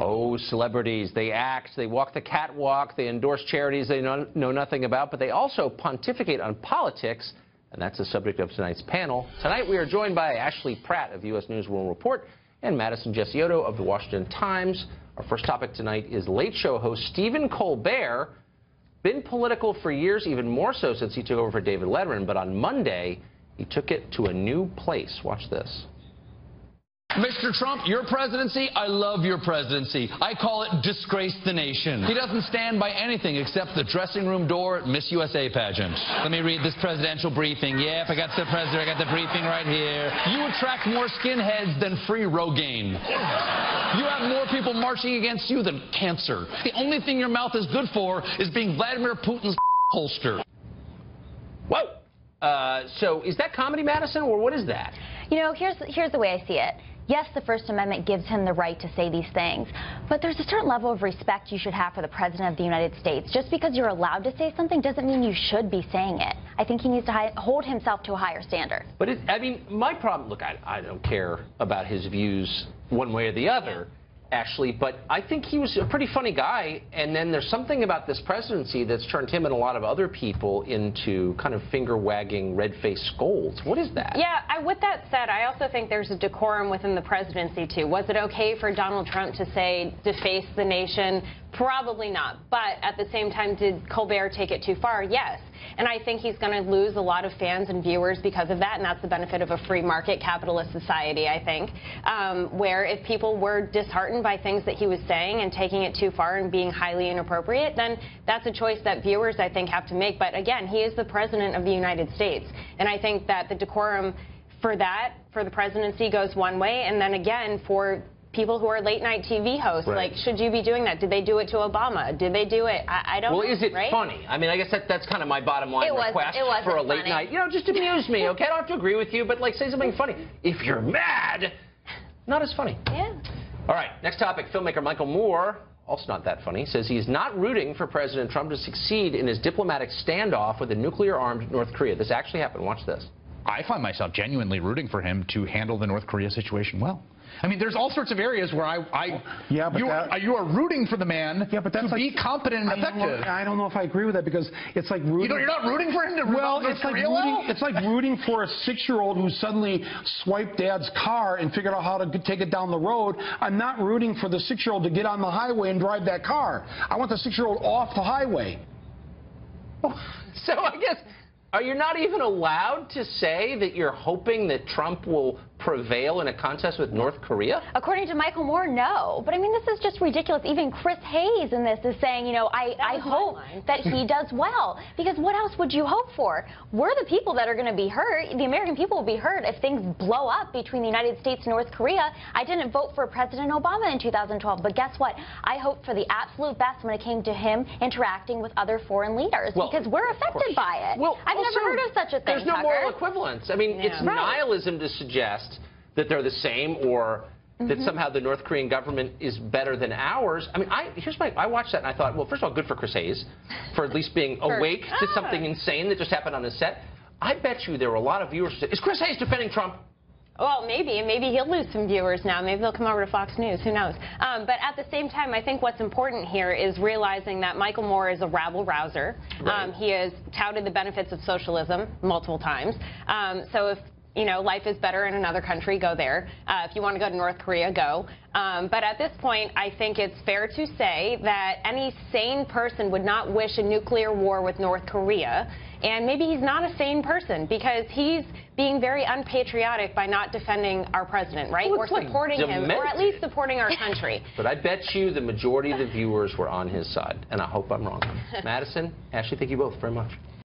Oh, celebrities. They act, they walk the catwalk, they endorse charities they know nothing about, but they also pontificate on politics, and that's the subject of tonight's panel. Tonight we are joined by Ashley Pratt of U.S. News World Report and Madison Gesiotto of the Washington Times. Our first topic tonight is Late Show host Stephen Colbert. Been political for years, even more so since he took over for David Letterman, but on Monday he took it to a new place. Watch this. Mr. Trump, your presidency, I love your presidency. I call it disgrace the nation. He doesn't stand by anything except the dressing room door at Miss USA pageant. Let me read this presidential briefing. Yep, I got the president, I got the briefing right here. You attract more skinheads than free Rogaine. You have more people marching against you than cancer. The only thing your mouth is good for is being Vladimir Putin's holster. Whoa! So is that comedy, Madison, or what is that? You know, here's the way I see it. Yes, the First Amendment gives him the right to say these things, but there's a certain level of respect you should have for the President of the United States. Just because you're allowed to say something doesn't mean you should be saying it. I think he needs to hold himself to a higher standard. But, I mean, my problem, look, I don't care about his views one way or the other, Ashley, but I think he was a pretty funny guy, and then there's something about this presidency that's turned him and a lot of other people into kind of finger-wagging, red-faced scolds. What is that? Yeah, with that said, I also think there's a decorum within the presidency, too. Was it okay for Donald Trump to say, deface the nation? Probably not. But at the same time, did Colbert take it too far? Yes. And I think he's going to lose a lot of fans and viewers because of that, and that's the benefit of a free market capitalist society, I think, where if people were disheartened by things that he was saying and taking it too far and being highly inappropriate, then that's a choice that viewers, I think, have to make. But again, he is the president of the United States, and I think that the decorum for that, for the presidency, goes one way, and then again, for people who are late-night TV hosts, right. Like, should you be doing that? Did they do it to Obama? Did they do it? I don't know. Well, is it right? funny? I mean, I guess that's kind of my bottom line request for a late funny. night. You know, just amuse me, okay? I don't have to agree with you, but, like, say something funny. If you're mad, not as funny. Yeah. All right, next topic. Filmmaker Michael Moore, also not that funny, says he's not rooting for President Trump to succeed in his diplomatic standoff with a nuclear-armed North Korea. This actually happened. Watch this. I find myself genuinely rooting for him to handle the North Korea situation well. I mean, there's all sorts of areas where you are rooting for the man to be competent and effective. I don't know if I agree with that, because it's like rooting. You're not rooting for him to it's like rooting for a 6-year-old who suddenly swiped dad's car and figured out how to take it down the road. I'm not rooting for the 6-year-old to get on the highway and drive that car. I want the 6-year-old off the highway. So I guess, are you not even allowed to say that you're hoping that Trump will prevail in a contest with North Korea? According to Michael Moore, no. But I mean, this is just ridiculous. Even Chris Hayes in this is saying, you know, I hope that he does well. Because what else would you hope for? We're the people that are going to be hurt. The American people will be hurt if things blow up between the United States and North Korea. I didn't vote for President Obama in 2012, but guess what? I hoped for the absolute best when it came to him interacting with other foreign leaders, because we're affected by it. Well, I've never heard of such a thing, There's no moral equivalence. I mean, it's nihilism to suggest that they're the same, or that somehow the North Korean government is better than ours. I mean, I watched that and I thought, well, first of all, good for Chris Hayes for at least being awake to something insane that just happened on his set. I bet you there were a lot of viewers who said, is Chris Hayes defending Trump? Well, maybe he'll lose some viewers now. Maybe they'll come over to Fox News. Who knows? But at the same time, I think what's important here is realizing that Michael Moore is a rabble-rouser. Right. He has touted the benefits of socialism multiple times. So if life is better in another country, go there. If you want to go to North Korea, go. But at this point, I think it's fair to say that any sane person would not wish a nuclear war with North Korea. And maybe he's not a sane person because he's being very unpatriotic by not defending our president, right? Well, or supporting him, or at least supporting our country. But I bet you the majority of the viewers were on his side, and I hope I'm wrong. Madison, Ashley, thank you both very much.